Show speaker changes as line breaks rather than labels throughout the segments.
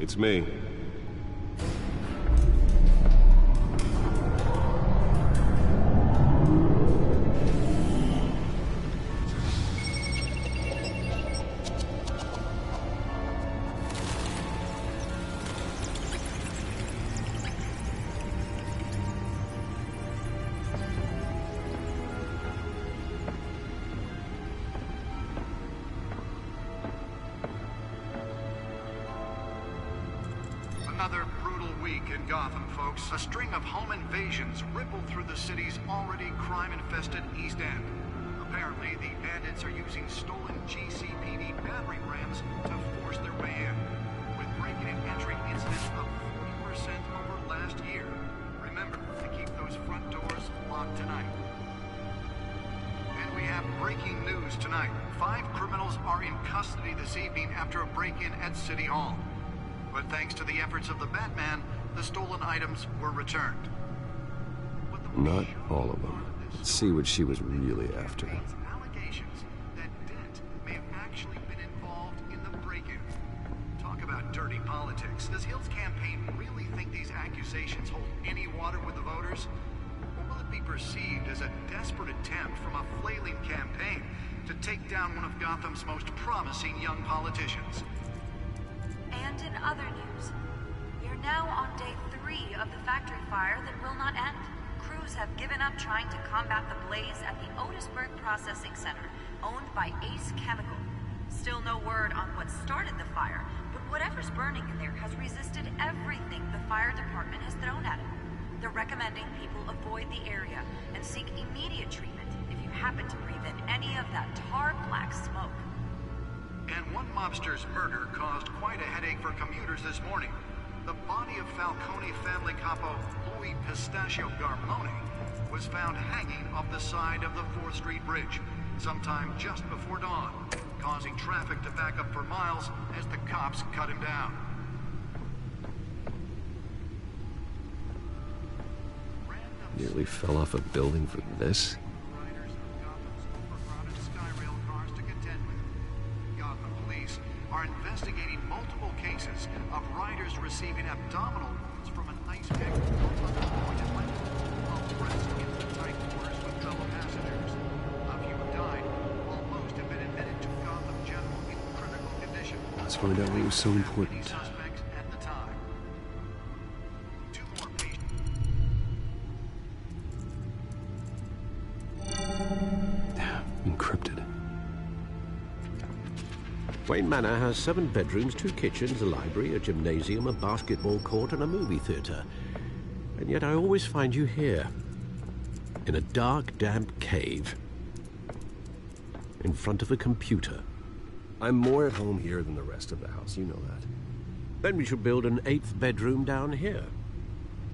It's me.
Another brutal week in Gotham, folks. A string of home invasions rippled through the city's already crime-infested East End. Apparently, the bandits are using stolen GCPD battering rams to force their way in, with breaking and entering incidents up 40% over last year. Remember to keep those front doors locked tonight. And we have breaking news tonight. 5 criminals are in custody this evening after a break-in at City Hall. But thanks to the efforts of the Batman, the stolen items were returned.
Not all of them. Let's see what she was really after.
Allegations that Dent may have actually been involved in the break-in. Talk about dirty politics. Does Hill's campaign really think these accusations hold any water with the voters? Or will it be perceived as a desperate attempt from a flailing campaign to take down one of Gotham's most promising young politicians?
And in other news, we are now on day 3 of the factory fire that will not end. Crews have given up trying to combat the blaze at the Otisburg Processing Center, owned by Ace Chemical. Still no word on what started the fire, but whatever's burning in there has resisted everything the fire department has thrown at it. They're recommending people avoid the area and seek immediate treatment if you happen to breathe in any of that tar-black smoke.
And one mobster's murder caused quite a headache for commuters this morning. The body of Falcone family capo Louis Pistachio Garmone was found hanging off the side of the 4th Street Bridge sometime just before dawn, causing traffic to back up for miles as the cops cut him down.
Nearly fell off a building for this?
Riders of Gotham's overcrowded Skyrail cars to contend with. Gotham police are investigating multiple cases of riders receiving abdominal wounds from an ice pick or unavoided length while pressed into the tight quarters with fellow passengers. A few have died, while most have been admitted to Gotham General in critical condition.
Let's find out what was so important.
Suspects at the time. 2 more patients.
Encrypted.
Wayne Manor has 7 bedrooms, 2 kitchens, a library, a gymnasium, a basketball court, and a movie theater. And yet I always find you here, in a dark, damp cave, in front of a computer.
I'm more at home here than the rest of the house, you know that.
Then we should build an 8th bedroom down here.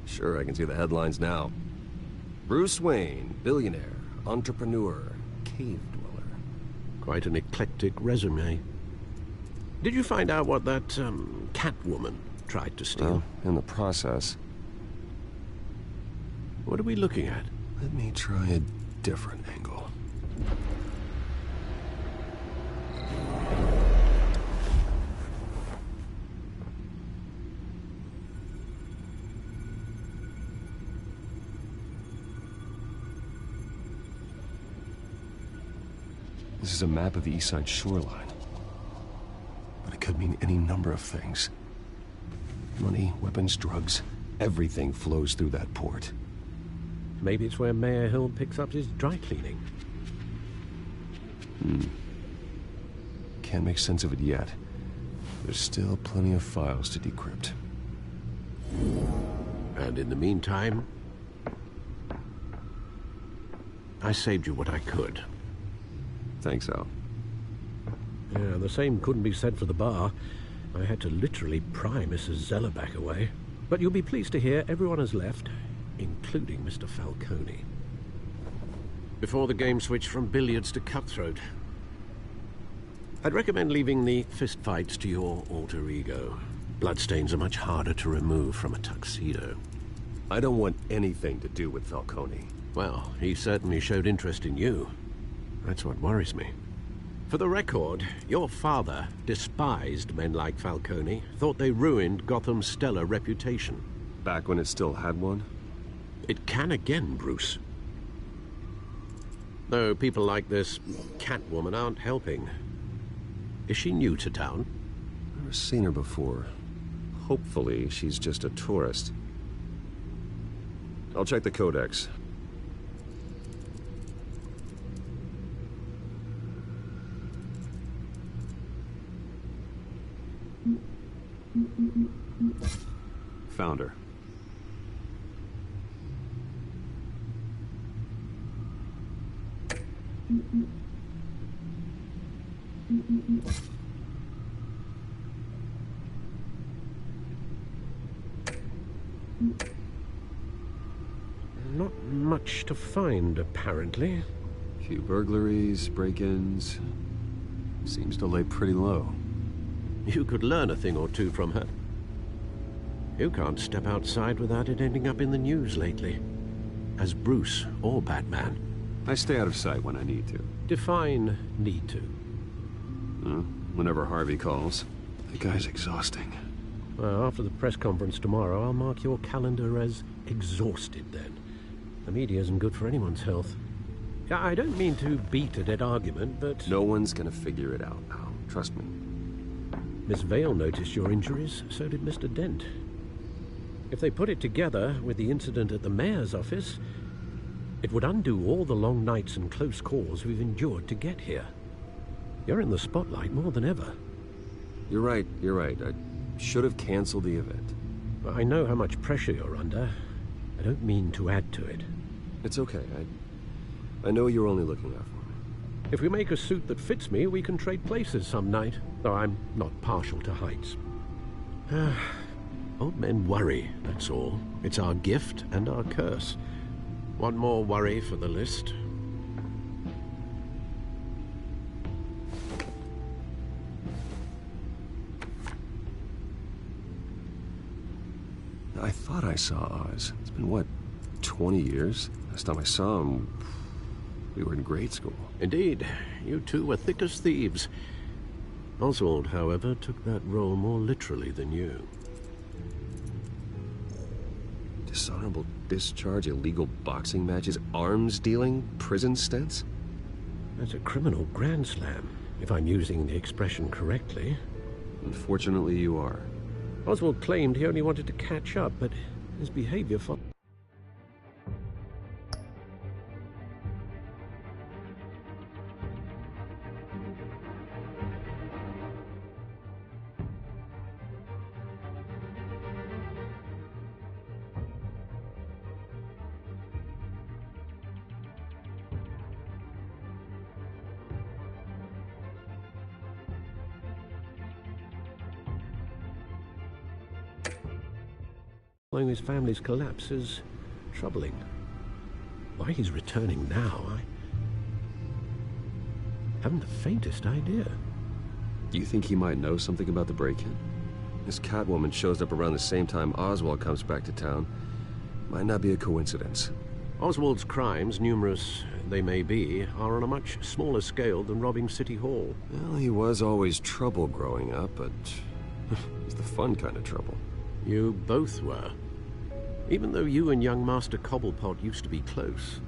Sure, I can see the headlines now. Bruce Wayne, billionaire, entrepreneur, cave dweller.
Quite an eclectic resume. Did you find out what that, Catwoman tried to steal?
Well, in the process.
What are we looking at?
Let me try a different angle. This is a map of the East Side shoreline. But it could mean any number of things. Money, weapons, drugs, everything flows through that port.
Maybe it's where Mayor Hill picks up his dry cleaning.
Can't make sense of it yet. There's still plenty of files to decrypt.
And in the meantime, I saved you what I could.
Thanks, Al.
Yeah, the same couldn't be said for the bar. I had to literally pry Mrs. Zellerback away. But you'll be pleased to hear everyone has left, including Mr. Falcone. Before the game switched from billiards to cutthroat. I'd recommend leaving the fistfights to your alter ego. Bloodstains are much harder to remove from a tuxedo.
I don't want anything to do with Falcone.
Well, he certainly showed interest in you. That's what worries me. For the record, your father despised men like Falcone, thought they ruined Gotham's stellar reputation.
Back when it still had one?
It can again, Bruce. Though people like this Catwoman aren't helping. Is she new to town?
Never seen her before. Hopefully, she's just a tourist. I'll check the codex. Found her.
Not much to find, apparently.
Few burglaries, break-ins. Seems to lay pretty low.
You could learn a thing or two from her. You can't step outside without it ending up in the news lately. As Bruce or Batman.
I stay out of sight when I need to.
Define need to.
Whenever Harvey calls. The guy's exhausting.
Well, after the press conference tomorrow, I'll mark your calendar as exhausted then. The media isn't good for anyone's health. I don't mean to beat a dead argument, but...
No one's gonna figure it out now. Trust me.
Miss Vale noticed your injuries, so did Mr. Dent. If they put it together with the incident at the mayor's office, it would undo all the long nights and close calls we've endured to get here. You're in the spotlight more than ever.
You're right. I should have canceled the event.
I know how much pressure you're under. I don't mean to add to it.
It's okay. I know you're only looking out for me.
If we make a suit that fits me, we can trade places some night. Though I'm not partial to heights. Old men worry, that's all. It's our gift and our curse. One more worry for the list.
I thought I saw Oz. It's been, what, 20 years? Last time I saw him, we were in grade school.
Indeed. You two were thick as thieves. Oswald, however, took that role more literally than you.
Dishonorable discharge, illegal boxing matches, arms dealing, prison stints?
That's a criminal grand slam, if I'm using the expression correctly.
Unfortunately, you are.
Oswald claimed he only wanted to catch up, but his behavior following his family's collapse is troubling. Why he's returning now, I haven't the faintest idea.
Do you think he might know something about the break-in? This Catwoman shows up around the same time Oswald comes back to town. Might not be a coincidence.
Oswald's crimes, numerous they may be, are on a much smaller scale than robbing City Hall.
Well, he was always trouble growing up, but it's the fun kind of trouble.
You both were. Even though you and young Master Cobblepot used to be close,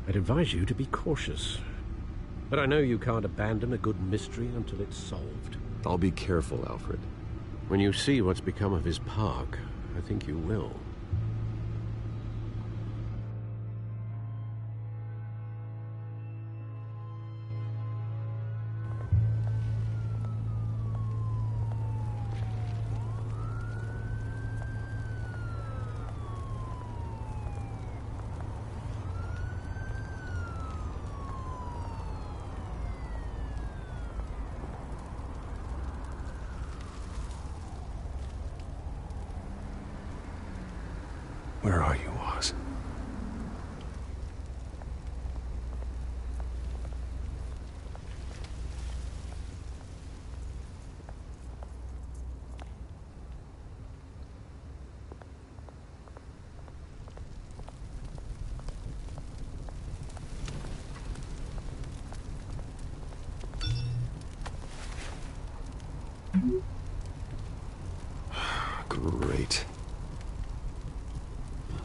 I'd advise you to be cautious. But I know you can't abandon a good mystery until it's solved.
I'll be careful, Alfred.
When you see what's become of his park, I think you will.
Great.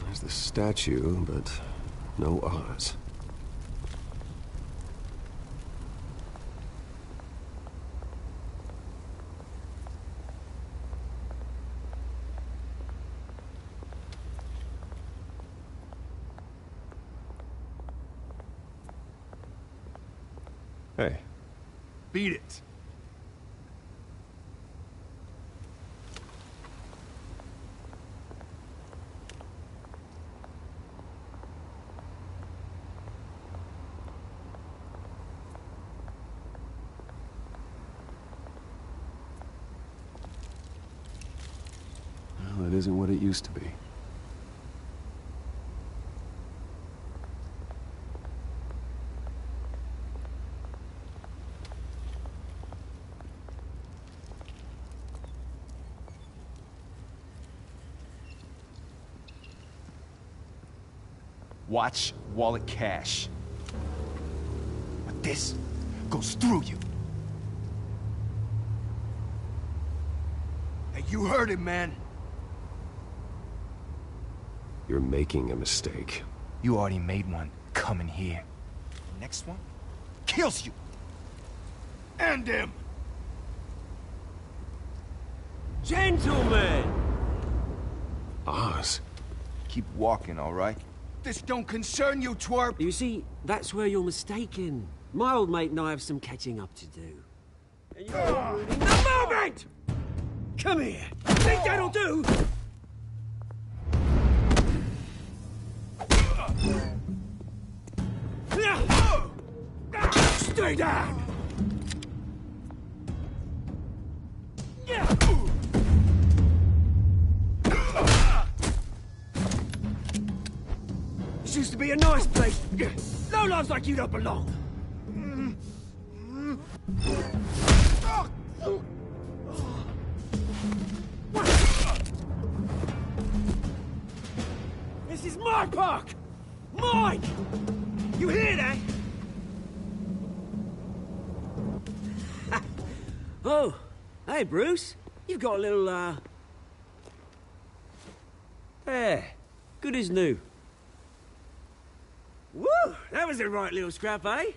There's the statue, but no Oz. Hey.
Beat it.
Well, it isn't what it used to be.
Watch wallet cash. But this goes through you. Hey, you heard him, man.
You're making a mistake.
You already made one coming here. Next one kills you. And him.
Gentlemen!
Oz?
Keep walking, all right? This don't concern you, twerp.
You see, that's where you're mistaken. My old mate and I have some catching up to do. And you're ruining the moment! Come here. Think that'll do? Stay down! This used to be a nice place. No lives like you don't belong. This is my park! Mine! You hear that? Oh, hey, Bruce. You've got a little, There. Good as new. Woo! That was a right little scrap, eh?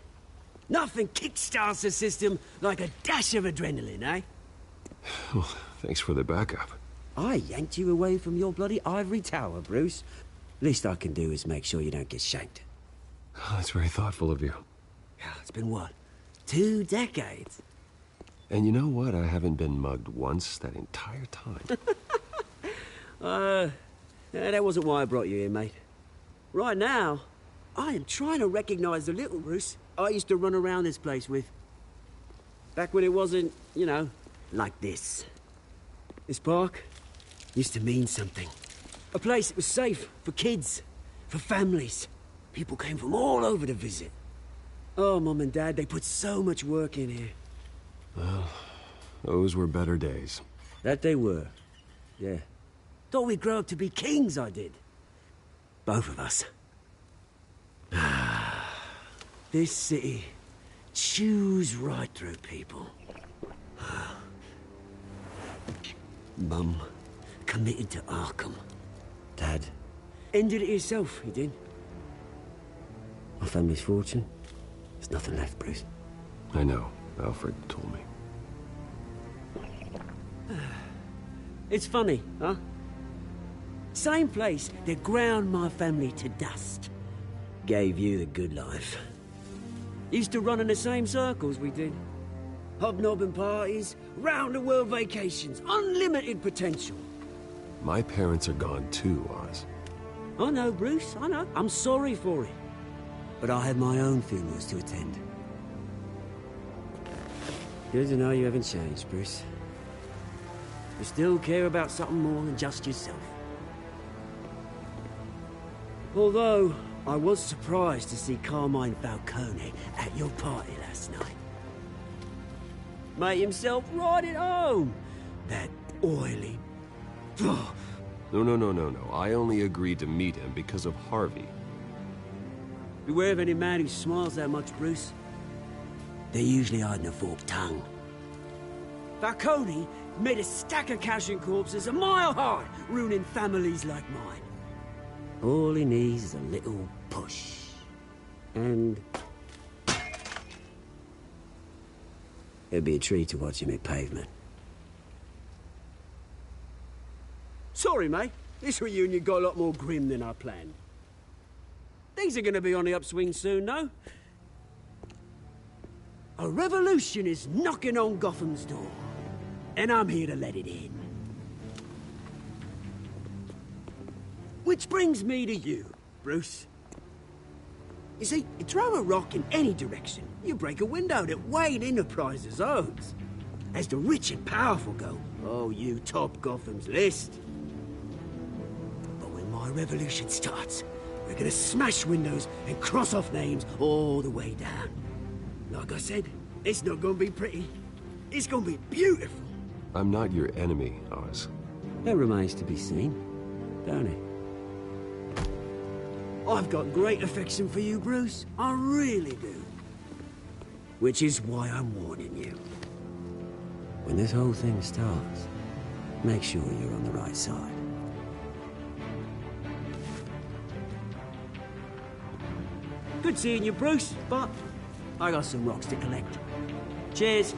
Nothing kickstarts the system like a dash of adrenaline, eh?
Well, thanks for the backup.
I yanked you away from your bloody ivory tower, Bruce. Least I can do is make sure you don't get shanked.
Oh, that's very thoughtful of you.
Yeah, it's been what? 2 decades?
And you know what? I haven't been mugged once that entire time.
That wasn't why I brought you here, mate. Right now, I am trying to recognize the little Bruce I used to run around this place with. Back when it wasn't, you know, like this. This park used to mean something. A place that was safe for kids, for families. People came from all over to visit. Oh, Mum and Dad, they put so much work in here.
Well, those were better days.
That they were. Yeah. Thought we'd grow up to be kings, I did. Both of us. This city chews right through people. Mum committed to Arkham. Dad ended it himself, he did. My family's fortune. There's nothing left, Bruce.
I know. Alfred told me.
It's funny, huh? Same place that ground my family to dust. Gave you the good life. Used to run in the same circles we did. Hobnobbing parties, round-the-world vacations, unlimited potential.
My parents are gone too, Oz.
I know, Bruce, I know. I'm sorry for it. But I have my own funerals to attend. Good to know you haven't changed, Bruce. You still care about something more than just yourself. Although, I was surprised to see Carmine Falcone at your party last night. Made himself right at home. That oily...
No. I only agreed to meet him because of Harvey.
Beware of any man who smiles that much, Bruce. They're usually hiding a forked tongue. Falcone made a stack of cash and corpses a mile high, ruining families like mine. All he needs is a little push. And... it'd be a treat to watch him hit pavement. Sorry, mate. This reunion got a lot more grim than I planned. Things are gonna be on the upswing soon, though. A revolution is knocking on Gotham's door. And I'm here to let it in. Which brings me to you, Bruce. You see, you throw a rock in any direction, you break a window that Wayne Enterprises owns. As the rich and powerful go, oh, you top Gotham's list. But when my revolution starts, we're gonna smash windows and cross off names all the way down. Like I said, it's not gonna be pretty. It's gonna be beautiful.
I'm not your enemy, Oz.
That remains to be seen, don't it? I've got great affection for you, Bruce. I really do. Which is why I'm warning you. When this whole thing starts, make sure you're on the right side. Good seeing you, Bruce, but I got some rocks to collect. Cheers.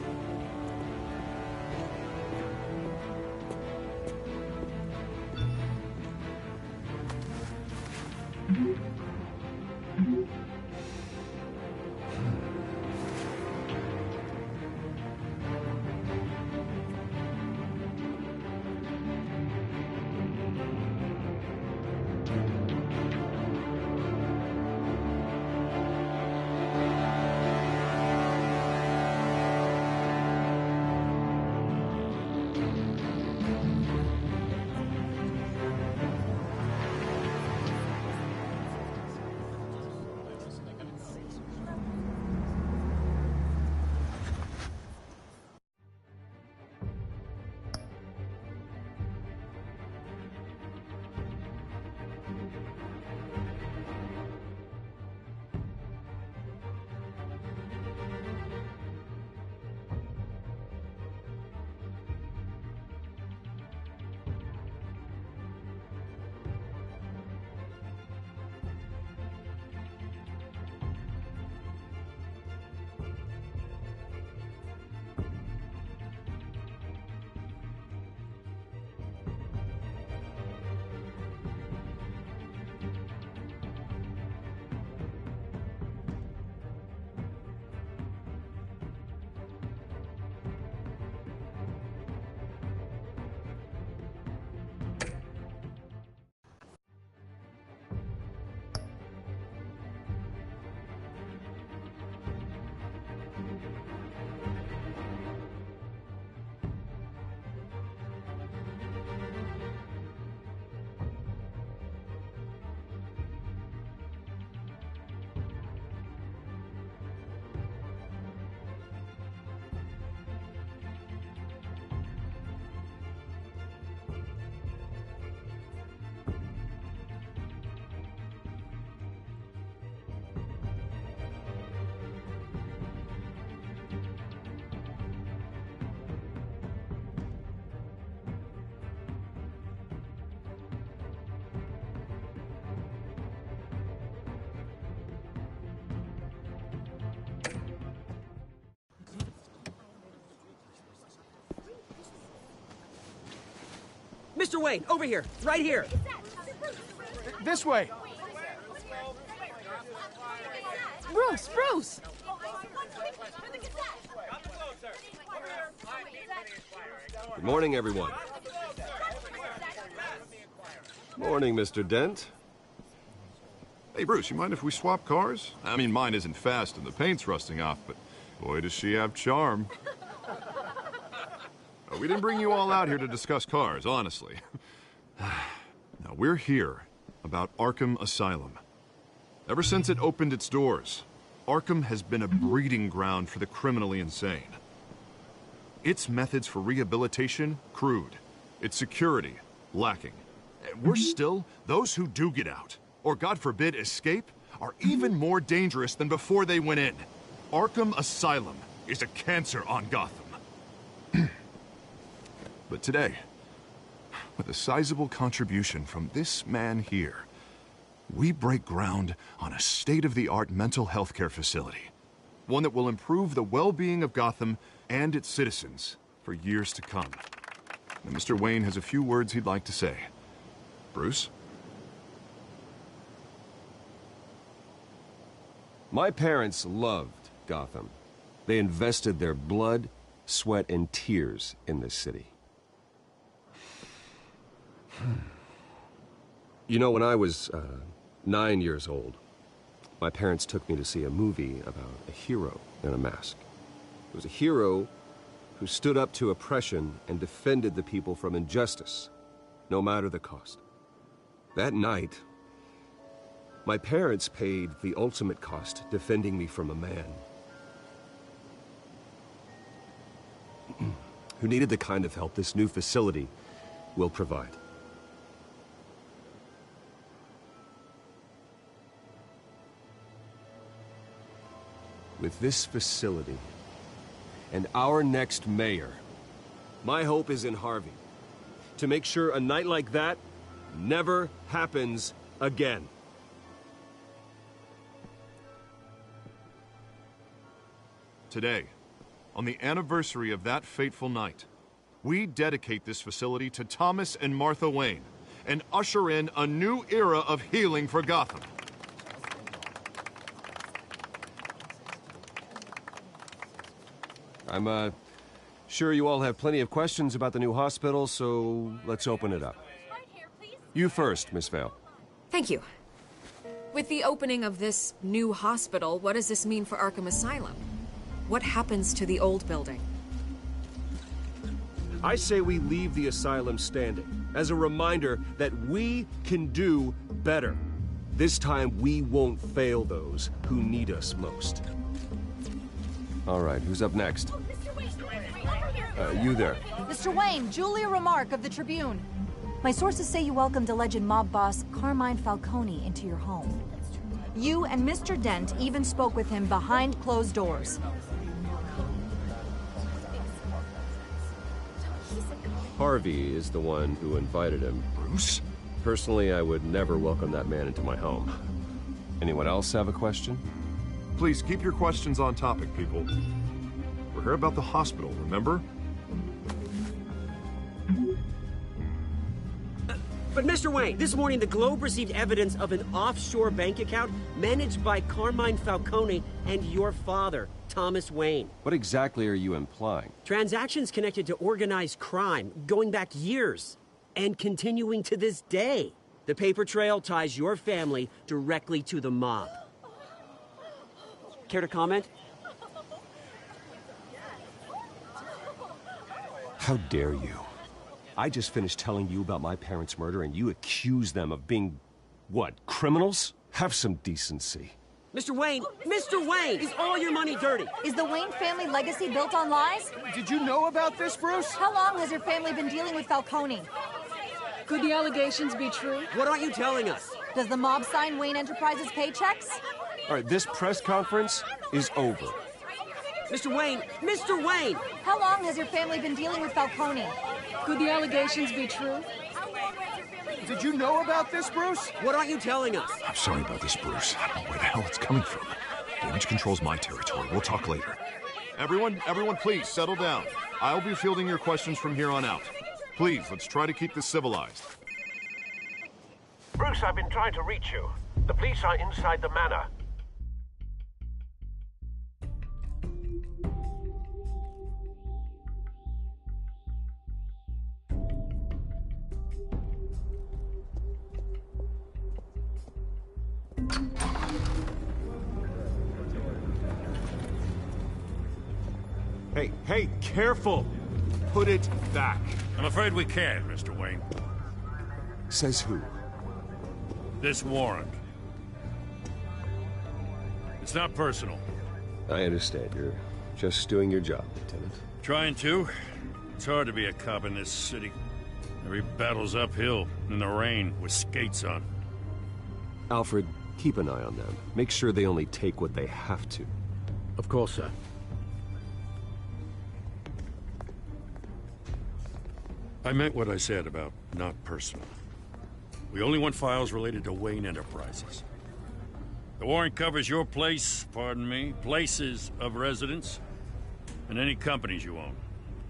Mr. Wayne, over here. Right here.
This way.
Bruce, Bruce!
Good morning, everyone. Morning, Mr. Dent.
Hey, Bruce, you mind if we swap cars? I mean, mine isn't fast and the paint's rusting off, but boy, does she have charm. We didn't bring you all out here to discuss cars, honestly. Now, we're here about Arkham Asylum. Ever since it opened its doors, Arkham has been a breeding ground for the criminally insane. Its methods for rehabilitation, crude. Its security, lacking. And worse still, those who do get out, or God forbid, escape, are even more dangerous than before they went in. Arkham Asylum is a cancer on Gotham. But today, with a sizable contribution from this man here, we break ground on a state-of-the-art mental health care facility. One that will improve the well-being of Gotham and its citizens for years to come. And Mr. Wayne has a few words he'd like to say. Bruce?
My parents loved Gotham. They invested their blood, sweat, and tears in this city. You know, when I was 9 years old, my parents took me to see a movie about a hero in a mask. It was a hero who stood up to oppression and defended the people from injustice, no matter the cost. That night, my parents paid the ultimate cost defending me from a man who needed the kind of help this new facility will provide. With this facility and our next mayor, my hope is in Harvey, to make sure a night like that never happens again.
Today, on the anniversary of that fateful night, we dedicate this facility to Thomas and Martha Wayne and usher in a new era of healing for Gotham.
I'm sure you all have plenty of questions about the new hospital, so let's open it up. You first, Miss Vale.
Thank you. With the opening of this new hospital, what does this mean for Arkham Asylum? What happens to the old building?
I say we leave the asylum standing, as a reminder that we can do better. This time, we won't fail those who need us most. All right, who's up next? You there.
Mr. Wayne, Julia Remark of the Tribune. My sources say you welcomed alleged mob boss Carmine Falcone into your home. You and Mr. Dent even spoke with him behind closed doors.
Harvey is the one who invited him.
Bruce?
Personally, I would never welcome that man into my home. Anyone else have a question?
Please keep your questions on topic, people. We're here about the hospital, remember?
But Mr. Wayne, this morning the Globe received evidence of an offshore bank account managed by Carmine Falcone and your father, Thomas Wayne.
What exactly are you implying?
Transactions connected to organized crime, going back years, and continuing to this day. The paper trail ties your family directly to the mob. Care to comment?
How dare you? I just finished telling you about my parents' murder and you accuse them of being, what, criminals? Have some decency.
Mr. Wayne, is all your money dirty?
Is the Wayne family legacy built on lies?
Did you know about this, Bruce?
How long has your family been dealing with Falcone?
Could the allegations be true?
What aren't you telling us?
Does the mob sign Wayne Enterprises paychecks?
All right, this press conference is over.
Mr. Wayne!
How long has your family been dealing with Falcone?
Could the allegations be true?
Did you know about this, Bruce?
What aren't you telling us?
I'm sorry about this, Bruce. I don't know where the hell it's coming from. Damage control's my territory. We'll talk later. Everyone, please settle down. I'll be fielding your questions from here on out. Please, let's try to keep this civilized.
Bruce, I've been trying to reach you. The police are inside the manor.
Hey, careful! Put it back.
I'm afraid we can't, Mr. Wayne.
Says who?
This warrant. It's not personal.
I understand. You're just doing your job, Lieutenant.
Trying to. It's hard to be a cop in this city. Every battle's uphill, in the rain, with skates on.
Alfred, keep an eye on them. Make sure they only take what they have to.
Of course, sir.
I meant what I said about not personal. We only want files related to Wayne Enterprises. The warrant covers your place, pardon me, places of residence, and any companies you own.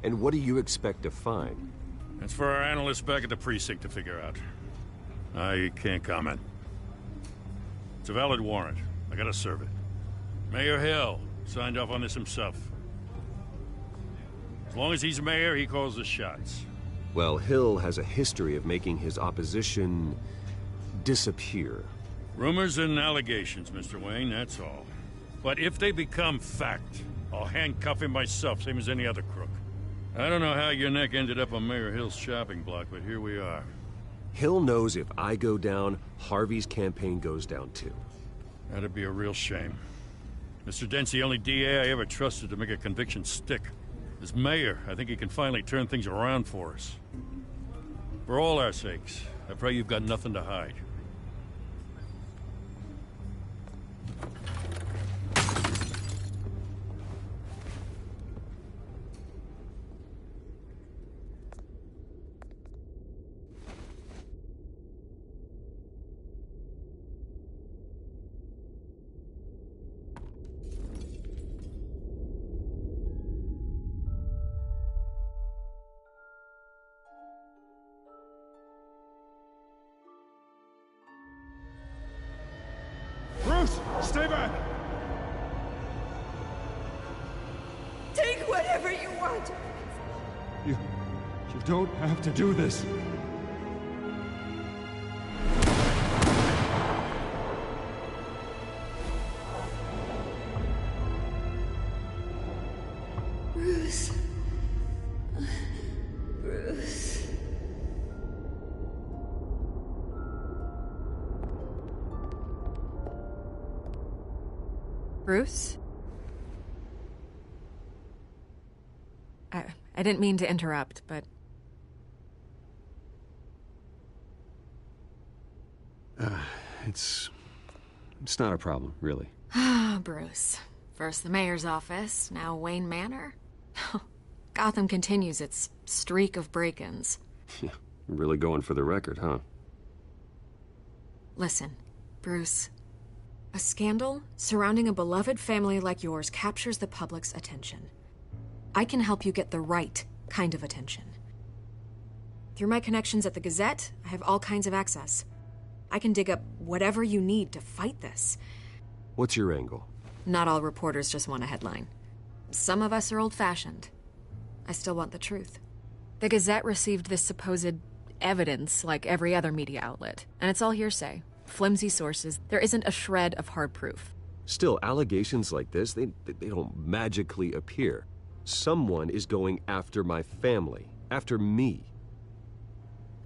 And what do you expect to find?
That's for our analysts back at the precinct to figure out. I can't comment. It's a valid warrant. I gotta serve it. Mayor Hill signed off on this himself. As long as he's mayor, he calls the shots.
Well, Hill has a history of making his opposition disappear.
Rumors and allegations, Mr. Wayne, that's all. But if they become fact, I'll handcuff him myself, same as any other crook. I don't know how your neck ended up on Mayor Hill's shopping block, but here we are.
Hill knows if I go down, Harvey's campaign goes down too.
That'd be a real shame. Mr. Dent's the only DA I ever trusted to make a conviction stick. As mayor, I think he can finally turn things around for us. For all our sakes, I pray you've got nothing to hide.
Bruce, stay back!
Take whatever you want.
You don't have to do this.
Bruce. Bruce.
Bruce? I didn't mean to interrupt, but...
It's not a problem, really.
Ah, Bruce. First the mayor's office, now Wayne Manor. Gotham continues its streak of break-ins.
Yeah, really going for the record, huh?
Listen, Bruce. A scandal surrounding a beloved family like yours captures the public's attention. I can help you get the right kind of attention. Through my connections at the Gazette, I have all kinds of access. I can dig up whatever you need to fight this.
What's your angle?
Not all reporters just want a headline. Some of us are old-fashioned. I still want the truth. The Gazette received this supposed evidence like every other media outlet, and it's all hearsay. Flimsy sources. There isn't a shred of hard proof.
Still, allegations like this, they don't magically appear. Someone is going after my family, after me.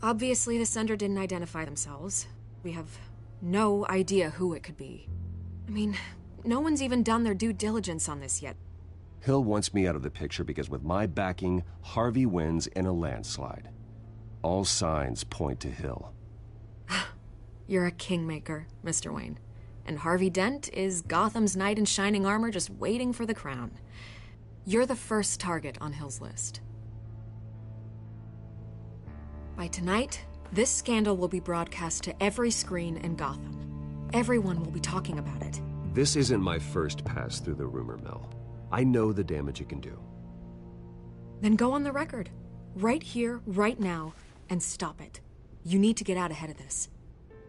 Obviously, the sender didn't identify themselves. We have no idea who it could be. I mean, no one's even done their due diligence on this yet.
Hill wants me out of the picture because with my backing, Harvey wins in a landslide. All signs point to Hill.
You're a kingmaker, Mr. Wayne. And Harvey Dent is Gotham's knight in shining armor just waiting for the crown. You're the first target on Hill's list. By tonight, this scandal will be broadcast to every screen in Gotham. Everyone will be talking about it.
This isn't my first pass through the rumor mill. I know the damage it can do.
Then go on the record. Right here, right now, and stop it. You need to get out ahead of this.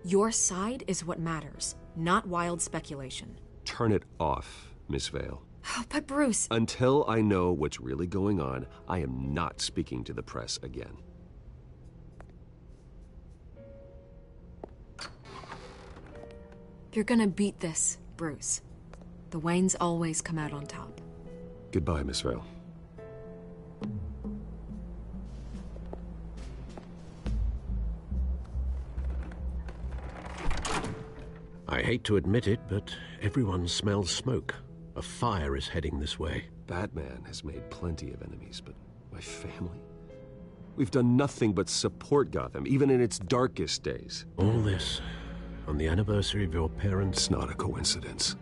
Your side is what matters, not wild speculation.
Turn it off, Miss Vale.
Oh, but Bruce...
Until I know what's really going on, I am not speaking to the press again.
You're gonna beat this, Bruce. The Waynes always come out on top.
Goodbye, Miss Vale.
I hate to admit it, but everyone smells smoke. A fire is heading this way.
Batman has made plenty of enemies, but my family? We've done nothing but support Gotham, even in its darkest days.
All this on the anniversary of your parents'...
It's not a coincidence.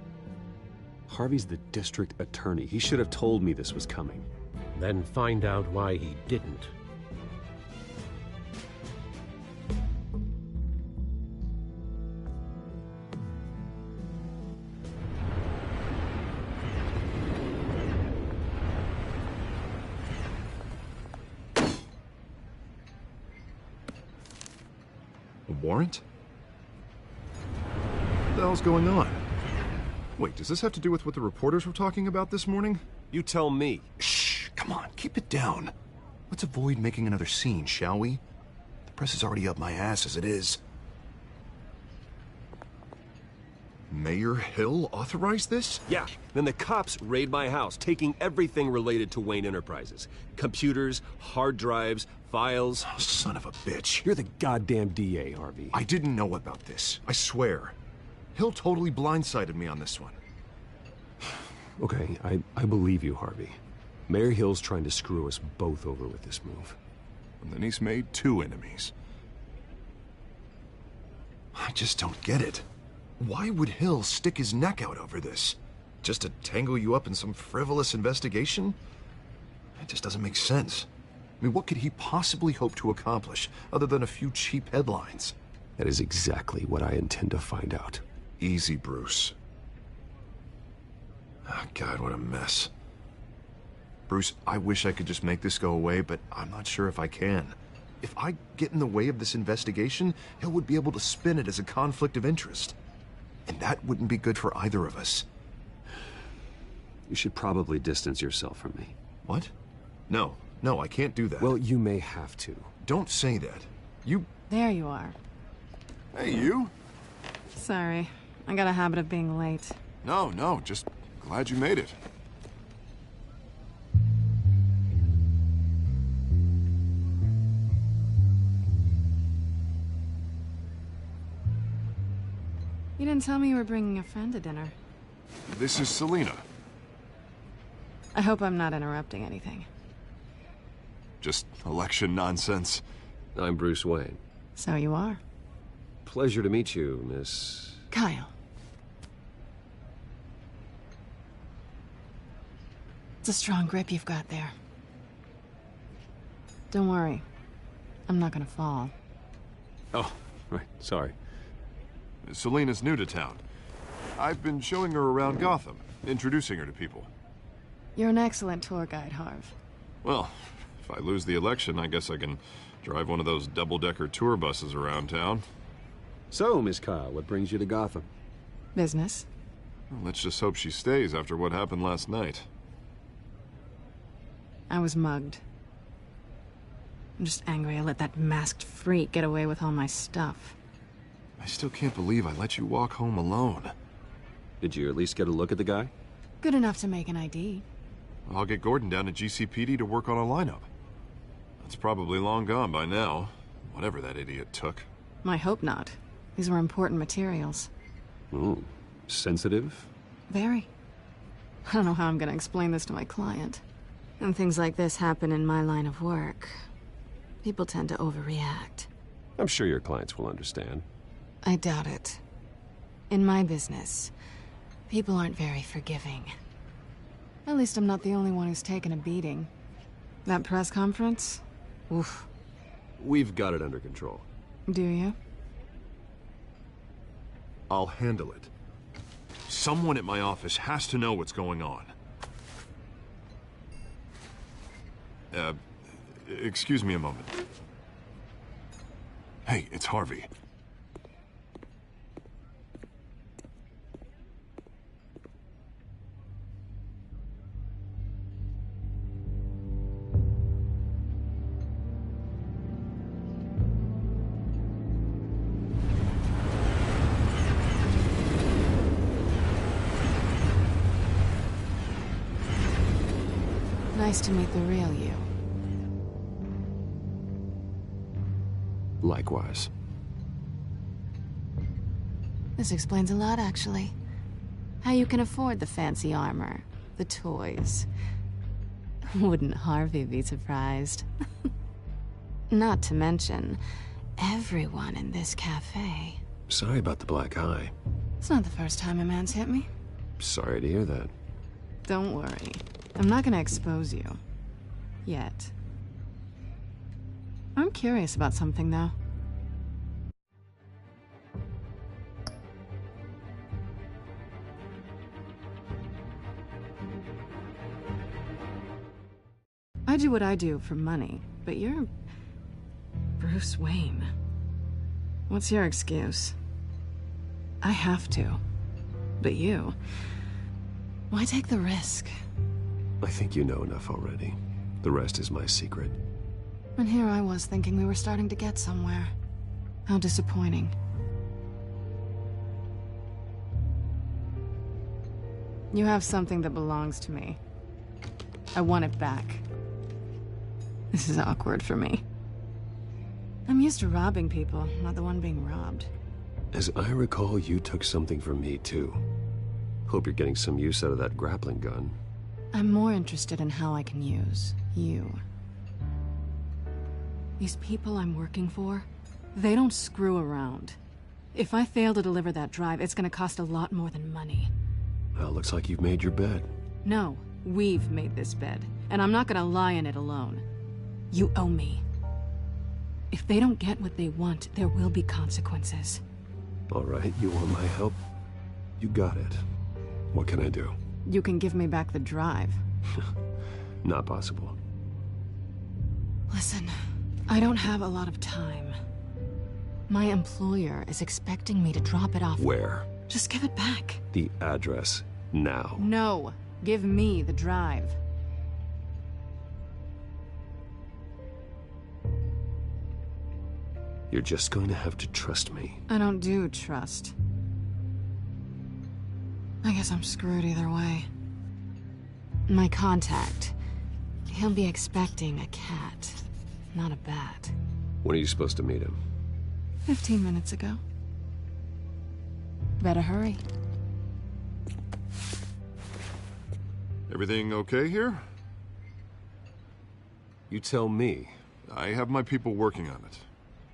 Harvey's the district attorney. He should have told me this was coming.
Then find out why he didn't.
warrant? What the hell's going on? Wait, does this have to do with what the reporters were talking about this morning?
You tell me.
Shh, come on, keep it down. Let's avoid making another scene, shall we? The press is already up my ass as it is. Mayor Hill authorized this?
Yeah, then the cops raid my house, taking everything related to Wayne Enterprises. Computers, hard drives, files.
Oh, son of a bitch.
You're the goddamn DA, Harvey.
I didn't know about this, I swear. Hill totally blindsided me on this one.
Okay, I believe you, Harvey. Mayor Hill's trying to screw us both over with this move.
And then he's made 2 enemies. I just don't get it. Why would Hill stick his neck out over this? Just to tangle you up in some frivolous investigation? It just doesn't make sense. I mean, what could he possibly hope to accomplish other than a few cheap headlines?
That is exactly what I intend to find out.
Easy, Bruce. Oh, God, what a mess. Bruce, I wish I could just make this go away, but I'm not sure if I can. If I get in the way of this investigation, Hill would be able to spin it as a conflict of interest. And that wouldn't be good for either of us.
You should probably distance yourself from me.
What? No, I can't do that.
Well, you may have to.
Don't say that. You...
There you are.
Hey, you?
Sorry. I got a habit of being late.
No, just glad you made it.
You didn't tell me you were bringing a friend to dinner.
This is Selina.
I hope I'm not interrupting anything.
Just election nonsense.
I'm Bruce Wayne.
So you are.
Pleasure to meet you, Miss...
Kyle. It's a strong grip you've got there. Don't worry. I'm not gonna fall.
Oh, right. Sorry.
Selina's new to town. I've been showing her around Gotham, introducing her to people.
You're an excellent tour guide, Harv.
Well, if I lose the election, I guess I can drive one of those double-decker tour buses around town.
So, Miss Kyle, what brings you to Gotham?
Business.
Well, let's just hope she stays after what happened last night.
I was mugged. I'm just angry I let that masked freak get away with all my stuff.
I still can't believe I let you walk home alone.
Did you at least get a look at the guy?
Good enough to make an ID.
I'll get Gordon down to GCPD to work on a lineup. It's probably long gone by now, whatever that idiot took.
I hope not. These were important materials.
Ooh, sensitive?
Very. I don't know how I'm gonna explain this to my client. And things like this happen in my line of work. People tend to overreact.
I'm sure your clients will understand.
I doubt it. In my business, people aren't very forgiving. At least I'm not the only one who's taken a beating. That press conference? Oof.
We've got it under control.
Do you?
I'll handle it. Someone at my office has to know what's going on. Excuse me a moment. Hey, it's Harvey.
Nice to meet the real you.
Likewise.
This explains a lot, actually. How you can afford the fancy armor, the toys. Wouldn't Harvey be surprised? Not to mention, everyone in this cafe.
Sorry about the black eye.
It's not the first time a man's hit me.
Sorry to hear that.
Don't worry. I'm not gonna expose you. Yet. I'm curious about something, though. I do what I do for money, but you're... Bruce Wayne. What's your excuse? I have to. But you... why take the risk?
I think you know enough already. The rest is my secret.
And here I was thinking we were starting to get somewhere. How disappointing. You have something that belongs to me. I want it back. This is awkward for me. I'm used to robbing people, not the one being robbed.
As I recall, you took something from me, too. Hope you're getting some use out of that grappling gun.
I'm more interested in how I can use you. These people I'm working for, they don't screw around. If I fail to deliver that drive, it's gonna cost a lot more than money.
Well, looks like you've made your bed.
No, we've made this bed, and I'm not gonna lie in it alone. You owe me. If they don't get what they want, there will be consequences.
All right, you want my help? You got it. What can I do?
You can give me back the drive.
Not possible.
Listen, I don't have a lot of time. My employer is expecting me to drop it off.
Where?
Just give it back.
The address, now.
No, give me the drive.
You're just going to have to trust me.
I don't do trust. I guess I'm screwed either way. My contact, he'll be expecting a cat, not a bat.
When are you supposed to meet him?
15 minutes ago. Better hurry.
Everything okay here?
You tell me.
I have my people working on it.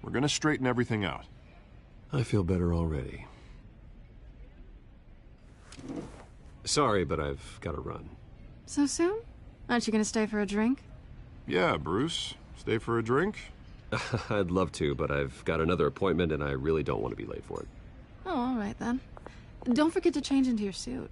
We're gonna straighten everything out.
I feel better already. Sorry, but I've got to run.
So soon? Aren't you gonna stay for a drink?
Yeah, Bruce. Stay for a drink?
I'd love to, but I've got another appointment and I really don't want to be late for it.
Oh, all right then. Don't forget to change into your suit.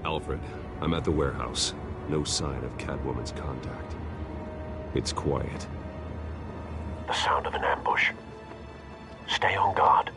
Alfred, I'm at the warehouse. No sign of Catwoman's contact. It's quiet.
The sound of an ambush. Stay on guard.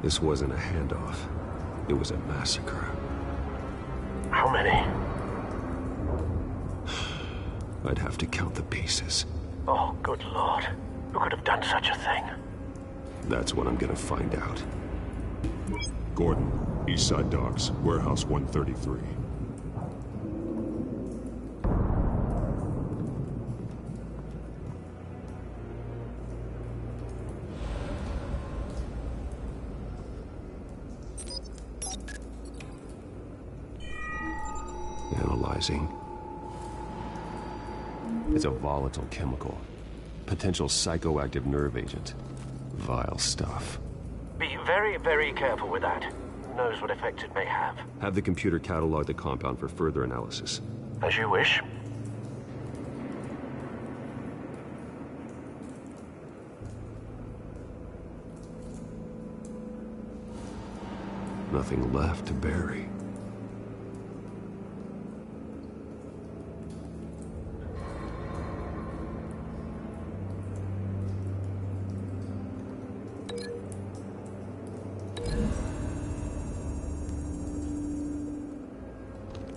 This wasn't a handoff. It was a massacre.
How many?
I'd have to count the pieces.
Oh, good Lord. Who could have done such a thing?
That's what I'm gonna find out.
Gordon, Eastside Docks, Warehouse 133.
Analyzing. It's a volatile chemical. Potential psychoactive nerve agent. Vile stuff.
Be very, very careful with that. Who knows what effect it may have.
Have the computer catalog the compound for further analysis.
As you wish.
Nothing left to bury.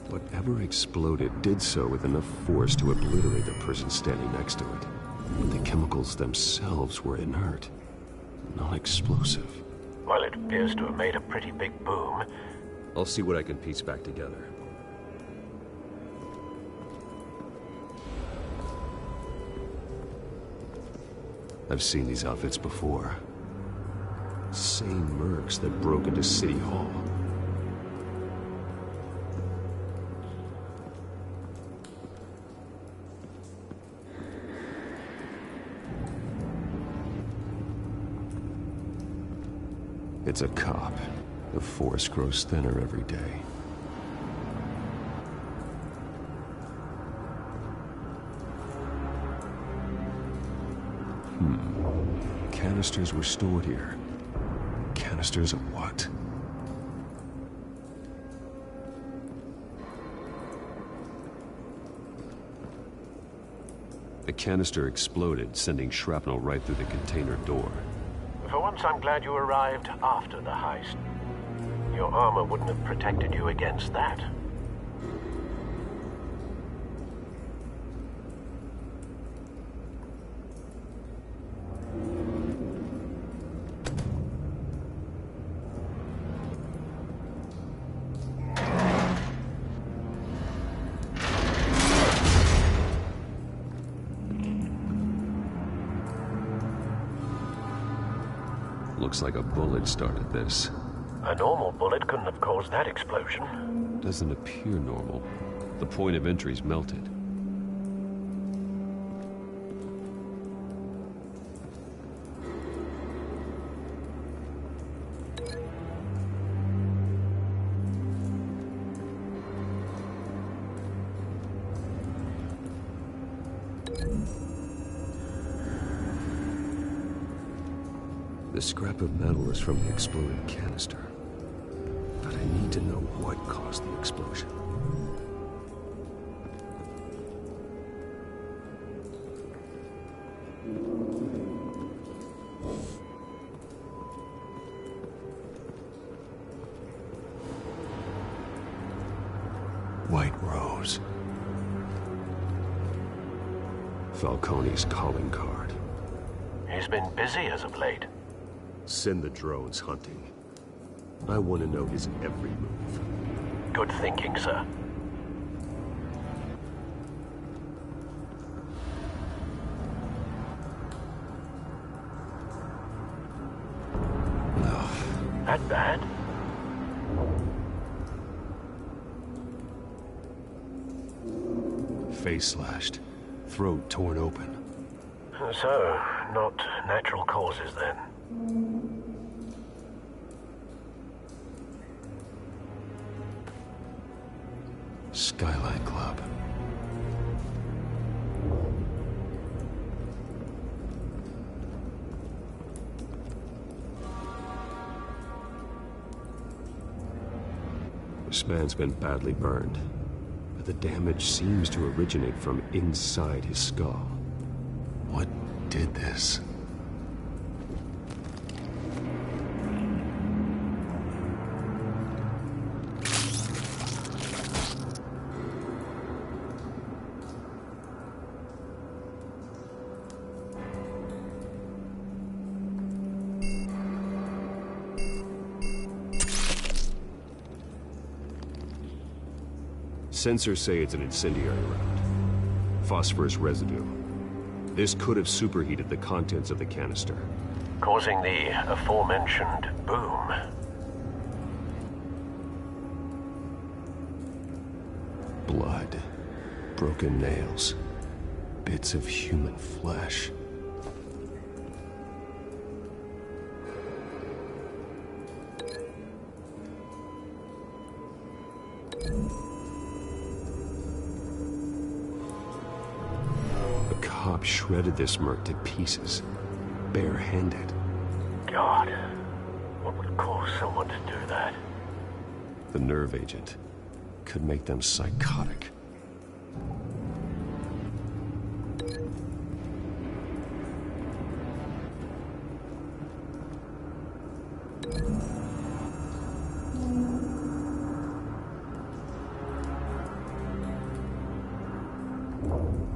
Whatever exploded did so with enough force to obliterate the person standing next to it. But the chemicals themselves were inert, non-explosive.
Well, it appears to have made a pretty big boom.
I'll see what I can piece back together. I've seen these outfits before. Same mercs that broke into City Hall. It's a cop. The force grows thinner every day. Canisters were stored here. Canisters of what? The canister exploded, sending shrapnel right through the container door.
For once, I'm glad you arrived after the heist. Your armor wouldn't have protected you against that.
Looks like a bullet started this.
A normal bullet couldn't have caused that explosion.
Doesn't appear normal. The point of entry's melted. The scrap of metal is from the exploded canister. But I need to know what caused the explosion. White Rose. Falcone's calling card.
He's been busy as of late.
Send the drones hunting. I want to know his every move.
Good thinking, sir.
No.
That bad?
Face slashed. Throat torn open.
So, not natural causes then.
Skylight Club. This man's been badly burned, but the damage seems to originate from inside his skull. What did this? Sensors say it's an incendiary round. Phosphorus residue. This could have superheated the contents of the canister,
causing the aforementioned boom.
Blood, broken nails, bits of human flesh. The cop shredded this merc to pieces, barehanded.
God, what would cause someone to do that?
The nerve agent could make them psychotic.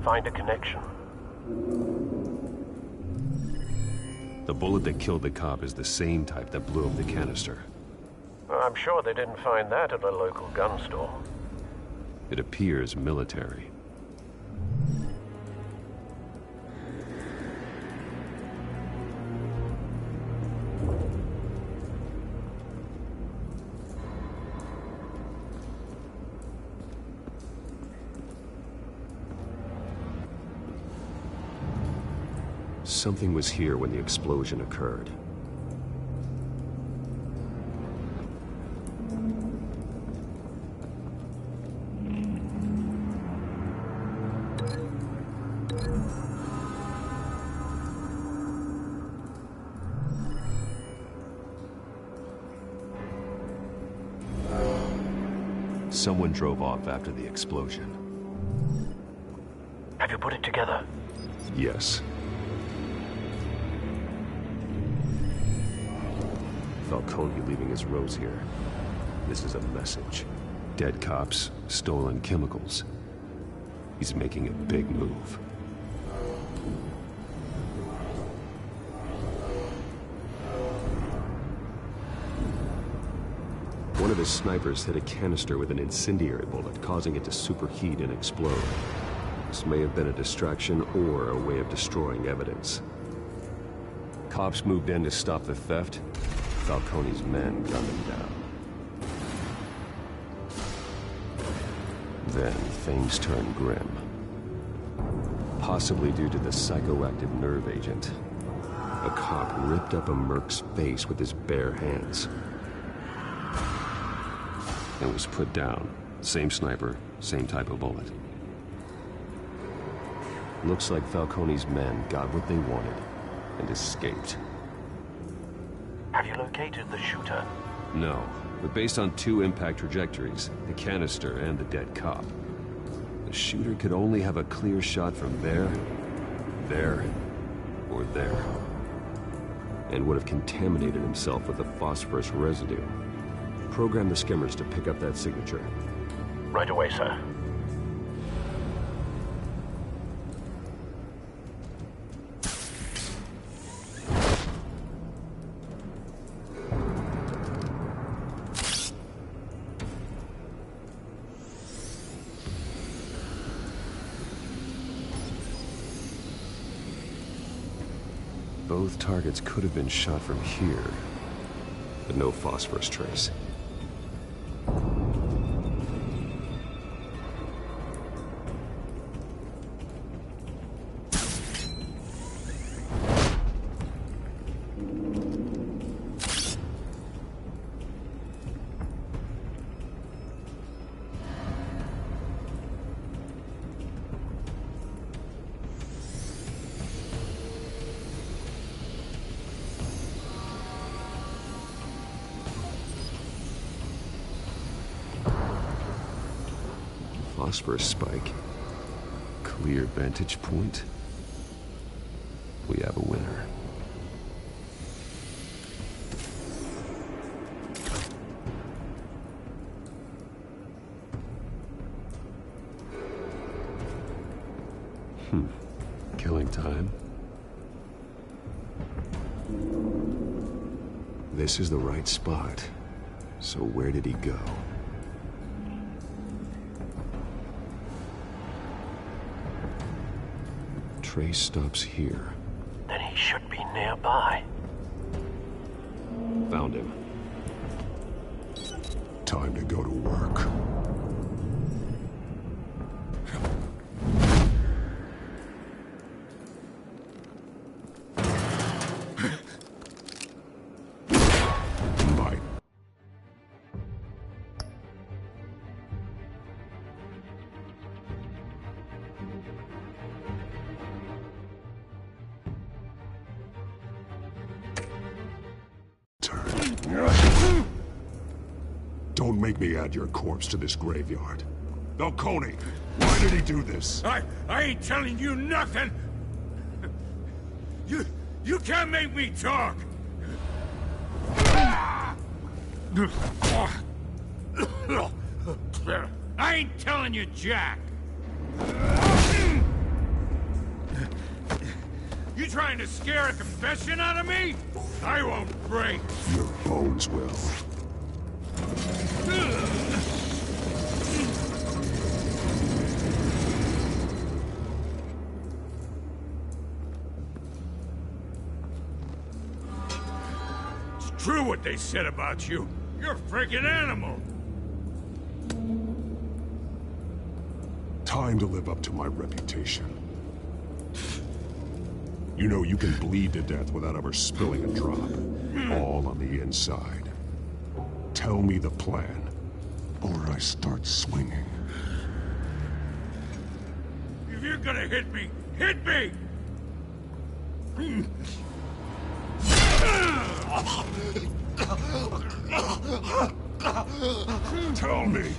Find a connection.
The bullet that killed the cop is the same type that blew up the canister.
I'm sure they didn't find that at a local gun store.
It appears military. Something was here when the explosion occurred. Someone drove off after the explosion.
Have you put it together?
Yes. Falcone leaving his rose here. This is a message. Dead cops, stolen chemicals. He's making a big move. One of his snipers hit a canister with an incendiary bullet, causing it to superheat and explode. This may have been a distraction or a way of destroying evidence. Cops moved in to stop the theft. Falcone's men gunned him down. Then things turned grim. Possibly due to the psychoactive nerve agent. A cop ripped up a merc's face with his bare hands. And was put down. Same sniper, same type of bullet. Looks like Falcone's men got what they wanted and escaped.
Have you located the shooter?
No, but based on two impact trajectories, the canister and the dead cop, the shooter could only have a clear shot from there, or there, and would have contaminated himself with the phosphorus residue. Program the skimmers to pick up that signature.
Right away, sir.
Both targets could have been shot from here, but no phosphorus trace. Phosphorus spike. Clear vantage point. We have a winner. Killing time. This is the right spot. So where did he go? trace stops here.
Then he should be nearby.
Found him.
Time to go to work. Don't make me add your corpse to this graveyard. Falcone, why did he do this?
I ain't telling you nothing! You can't make me talk! I ain't telling you jack! You trying to scare a confession out of me? I won't break!
Your bones will.
It's true what they said about you. You're a freaking animal!
Time to live up to my reputation. You know you can bleed to death without ever spilling a drop. All on the inside. Tell me the plan, or I start swinging.
If you're gonna hit me, hit me!
Tell me!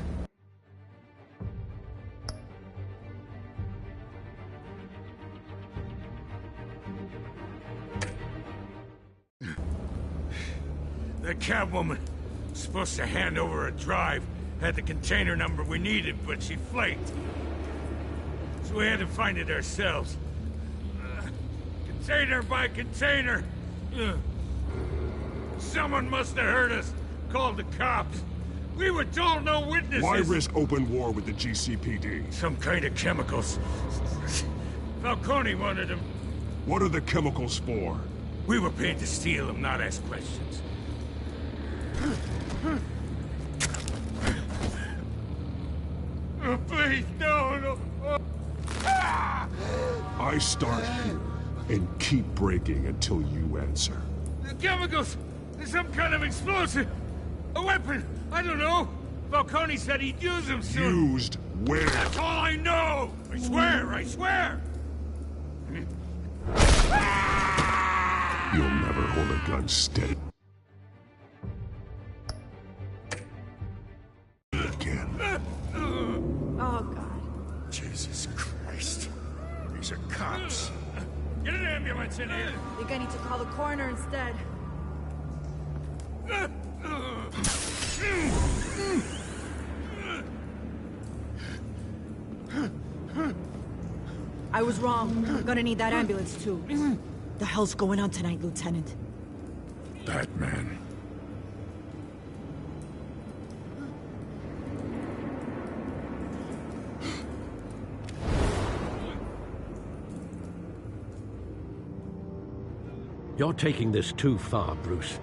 The Catwoman supposed to hand over a drive, had the container number we needed, but she flaked. So we had to find it ourselves. Container by container. Someone must have heard us, called the cops. We were told no witnesses.
Why risk open war with the GCPD?
Some kind of chemicals. Falcone wanted them.
What are the chemicals for?
We were paid to steal them, not ask questions. Oh, please, no.
I start here and keep breaking until you answer.
The chemicals! There's some kind of explosive! A weapon! I don't know! Falcone said he'd use them soon!
Used where?
That's all I know! I swear!
You'll never hold a gun steady. Again.
Oh, God.
Jesus Christ. These are cops. Get an ambulance in here!
I think I need to call the coroner instead. I was wrong. I'm gonna need that ambulance, too. The hell's going on tonight, Lieutenant?
Batman.
You're taking this too far, Bruce.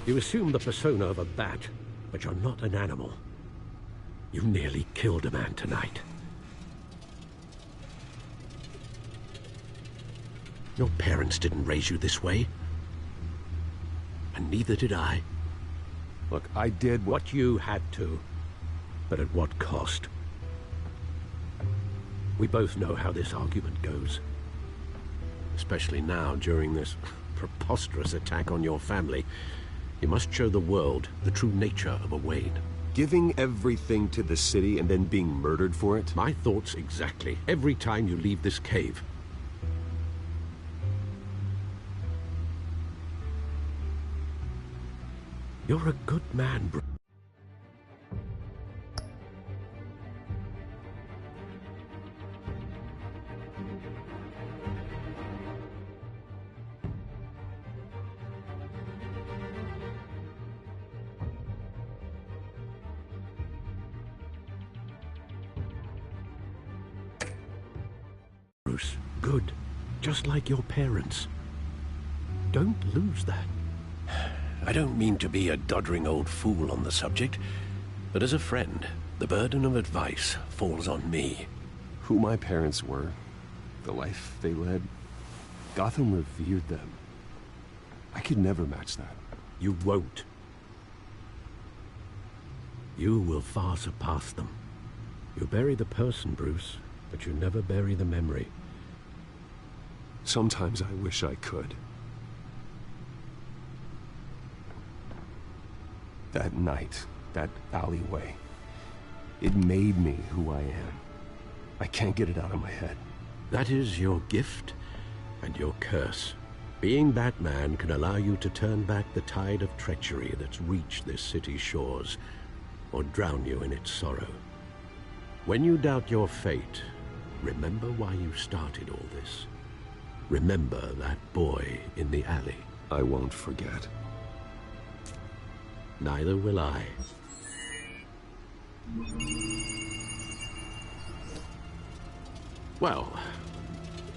You assume the persona of a bat, but you're not an animal. You nearly killed a man tonight. Your parents didn't raise you this way. And neither did I.
Look, I did
what you had to. But at what cost? We both know how this argument goes. Especially now, during this preposterous attack on your family. You must show the world the true nature of a Wayne.
Giving everything to the city and then being murdered for it?
My thoughts exactly. Every time you leave this cave. You're a good man, Bruce. Bruce. Good. Just like your parents. Don't lose that.
I don't mean to be a doddering old fool on the subject, but as a friend, the burden of advice falls on me.
Who my parents were, the life they led, Gotham revered them. I could never match that.
You won't. You will far surpass them. You bury the person, Bruce, but you never bury the memory.
Sometimes I wish I could. That night, that alleyway, it made me who I am. I can't get it out of my head.
That is your gift and your curse. Being Batman can allow you to turn back the tide of treachery that's reached this city's shores, or drown you in its sorrow. When you doubt your fate, remember why you started all this. Remember that boy in the alley.
I won't forget.
Neither will I. Well,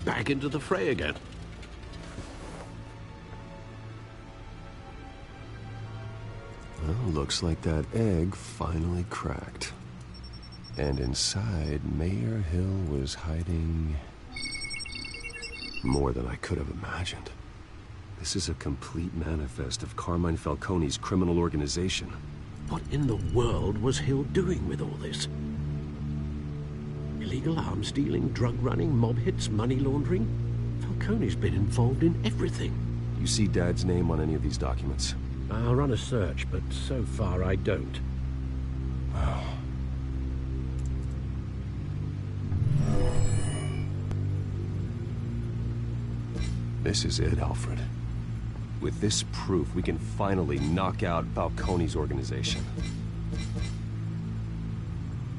back into the fray again.
Well, looks like that egg finally cracked. And inside, Mayor Hill was hiding more than I could have imagined. This is a complete manifest of Carmine Falcone's criminal organization.
What in the world was Hill doing with all this? Illegal arms dealing, drug running, mob hits, money laundering? Falcone's been involved in everything.
You see Dad's name on any of these documents?
I'll run a search, but so far I don't.
Wow. This is it, Alfred. With this proof, we can finally knock out Falcone's organization.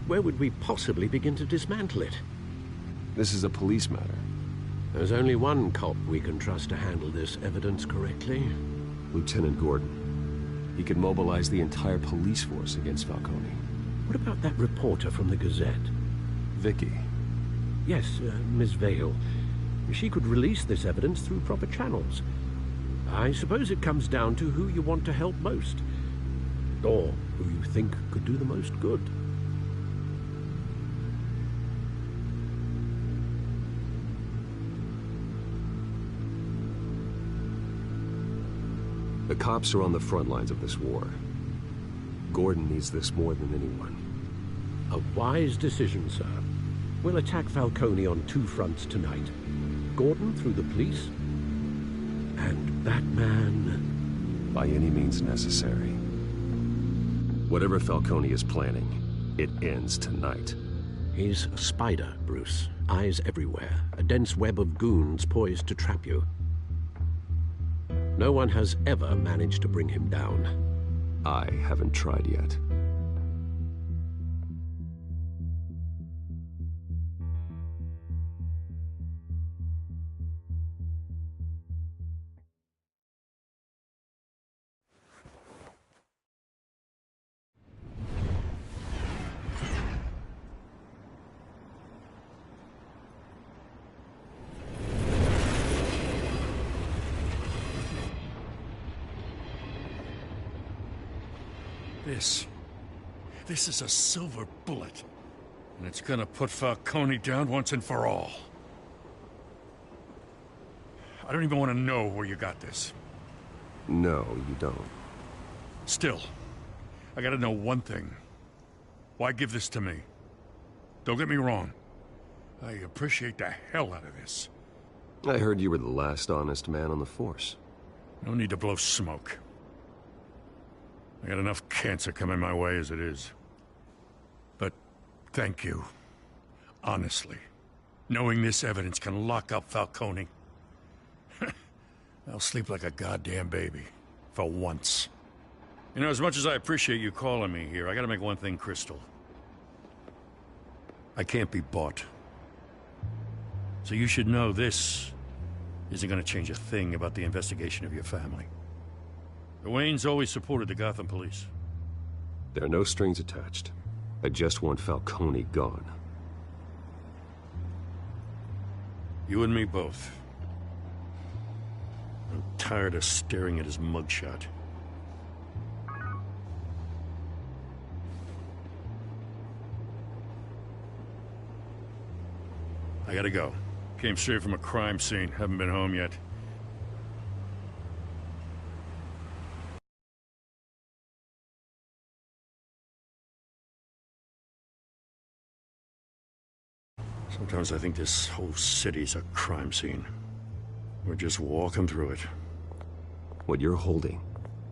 Where would we possibly begin to dismantle it?
This is a police matter.
There's only one cop we can trust to handle this evidence correctly.
Lieutenant Gordon. He could mobilize the entire police force against Falcone.
What about that reporter from the Gazette?
Vicky.
Yes, Miss Vale. She could release this evidence through proper channels. I suppose it comes down to who you want to help most. Or who you think could do the most good.
The cops are on the front lines of this war. Gordon needs this more than anyone.
A wise decision, sir. We'll attack Falcone on two fronts tonight. Gordon through the police, and Batman...
by any means necessary. Whatever Falcone is planning, it ends tonight.
He's a spider, Bruce. Eyes everywhere. A dense web of goons poised to trap you. No one has ever managed to bring him down.
I haven't tried yet.
This is a silver bullet. And it's gonna put Falcone down once and for all. I don't even want to know where you got this.
No, you don't.
Still, I gotta know one thing. Why give this to me? Don't get me wrong. I appreciate the hell out of this.
I heard you were the last honest man on the force.
No need to blow smoke. I got enough cancer coming my way as it is. But thank you. Honestly. Knowing this evidence can lock up Falcone. I'll sleep like a goddamn baby. For once. You know, as much as I appreciate you calling me here, I gotta make one thing crystal. I can't be bought. So you should know this isn't gonna change a thing about the investigation of your family. The Waynes always supported the Gotham police.
There are no strings attached. I just want Falcone gone.
You and me both. I'm tired of staring at his mugshot. I gotta go. Came straight from a crime scene. Haven't been home yet. Sometimes I think this whole city's a crime scene. We're just walking through it.
What you're holding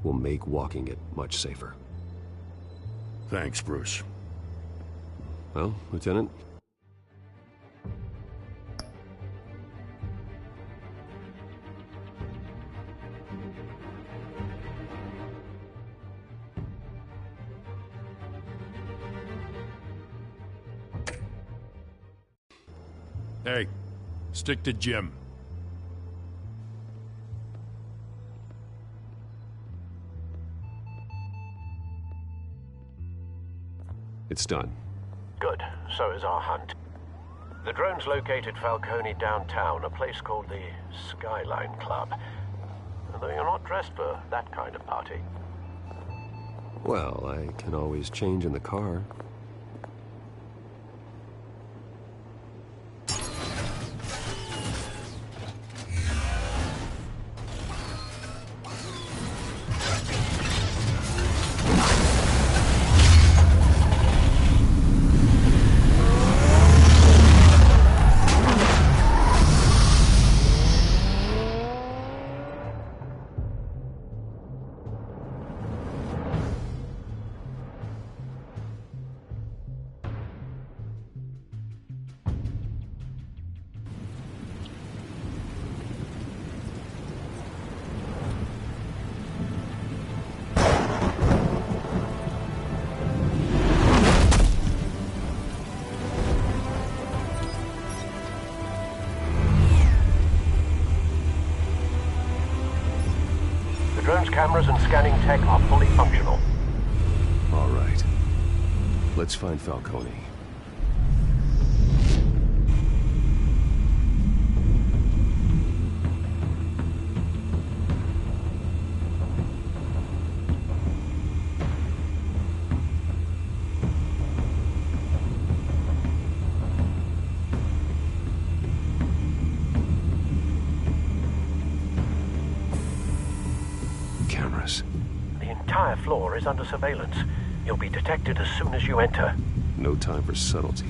will make walking it much safer.
Thanks, Bruce.
Well, Lieutenant?
Hey, stick to Jim.
It's done.
Good. So is our hunt. The drones located Falcone downtown, a place called the Skyline Club. Though you're not dressed for that kind of party.
Well, I can always change in the car.
Drone's cameras and scanning tech are fully functional.
All right. Let's find Falcone.
The entire floor is under surveillance. You'll be detected as soon as you enter.
No time for subtlety.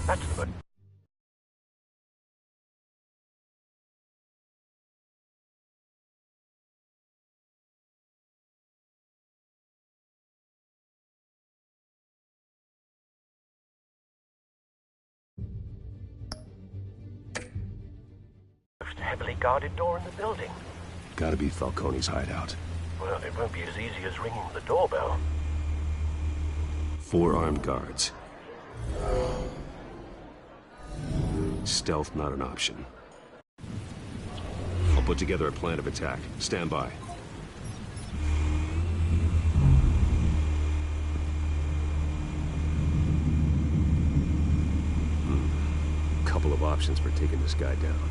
That's the... most heavily guarded door in the building.
Gotta be Falcone's hideout.
Well, it won't be as easy as ringing the doorbell.
4 armed guards. Stealth not an option. I'll put together a plan of attack. Stand by. Couple of options for taking this guy down.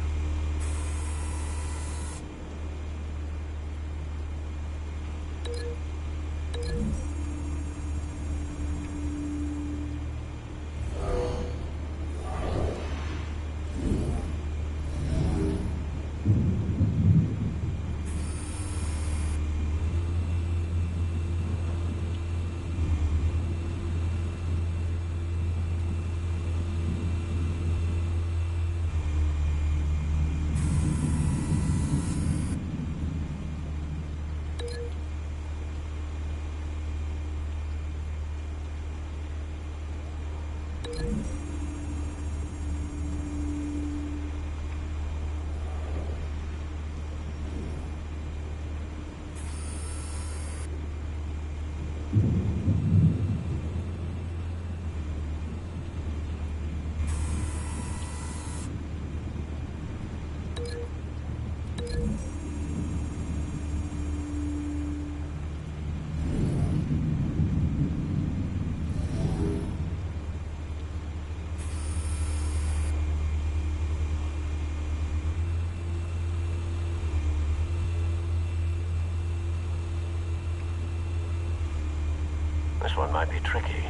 This one might be tricky.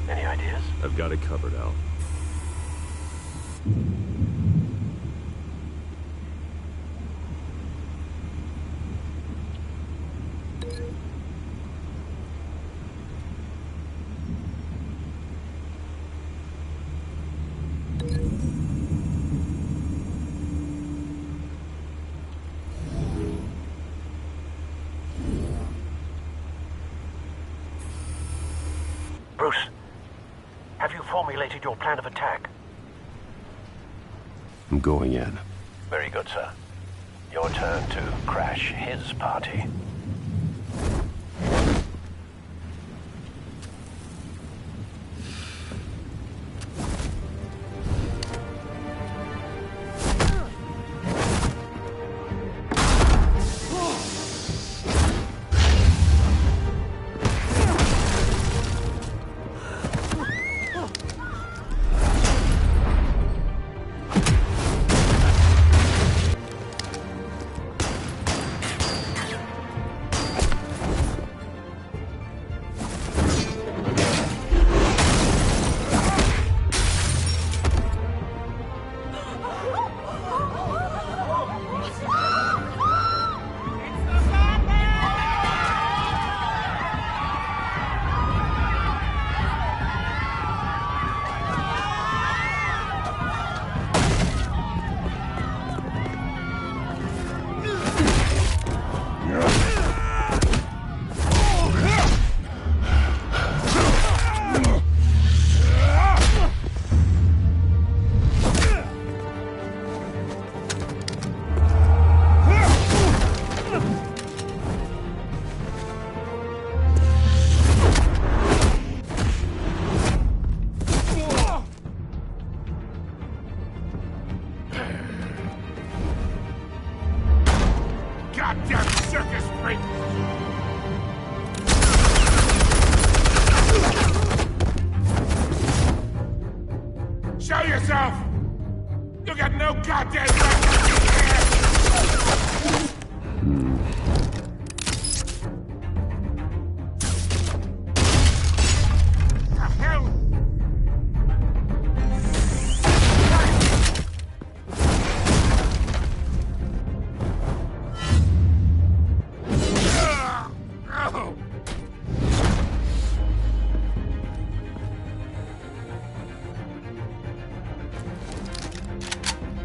Any ideas?
I've got it covered, Al.
Bruce, have you formulated your plan of attack?
I'm going in.
Very good, sir. Your turn to crash his party.
Goddamn circus freak! Show yourself! You got no goddamn right! The hell?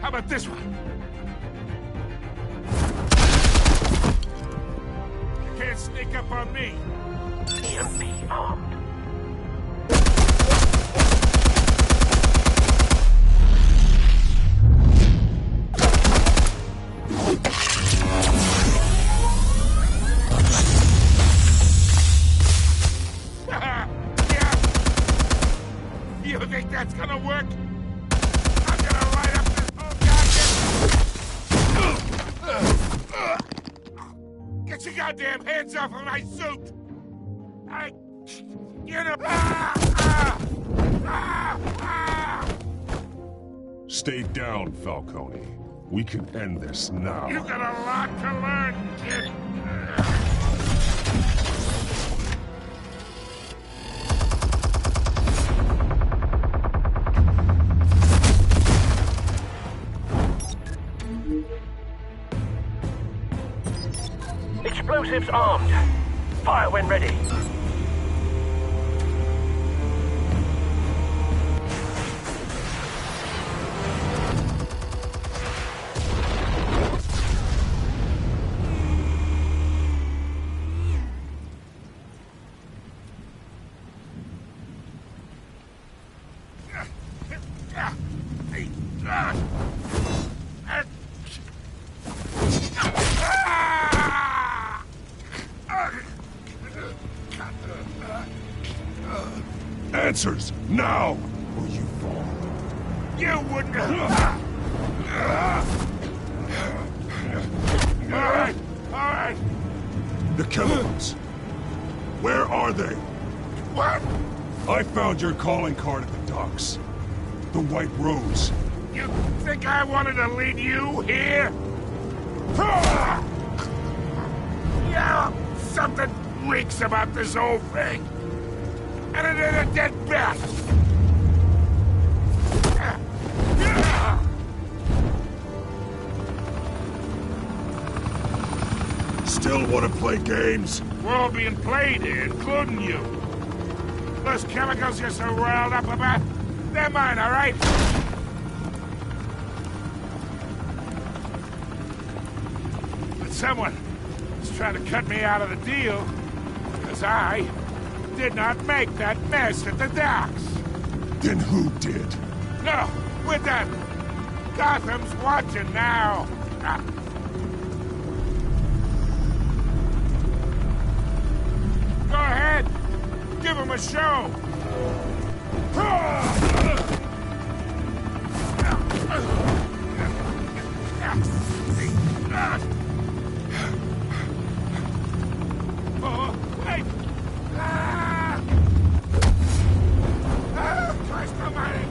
How about this one? You can't sneak up on me.
EMP armed.
You think that's gonna work? I'm gonna light up this whole goddamn... Get your goddamn hands off of my suit!
Stay down, Falcone. We can end this now.
You got a lot to learn, kid.
Explosives armed. Fire when ready.
Answers, now! Or you fall.
You wouldn't... Alright.
The chemicals. Where are they?
What?
I found your calling card at the docks. The White Rose.
You think I wanted to lead you here? Yeah, something reeks about this whole thing. And another dead bat!
Still want to play games?
We're all being played here, including you. Those chemicals you're so riled up about, they're mine, all right? But someone is trying to cut me out of the deal, because I did not make that mess at the docks.
Then who did?
No, we're done. Gotham's watching now. Go ahead. Give him a show. Oh, wait. Christ almighty.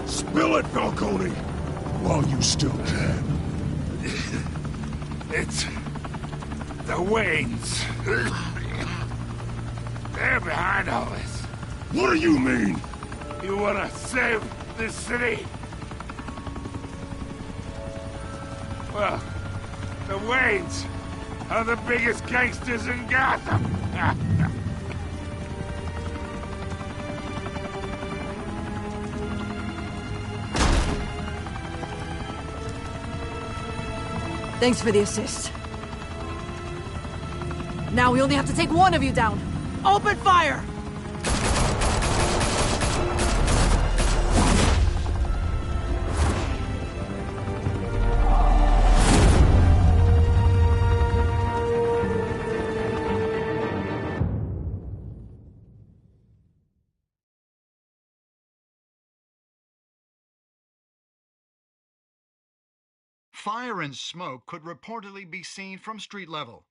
Spill it, Falcone, while you still can.
It's the Waynes. They're behind all this.
What do you mean?
You wanna save this city? Well, the Waynes are the biggest gangsters in Gotham.
Thanks for the assist. Now we only have to take one of you down. Open fire!
Fire and smoke could reportedly be seen from street level.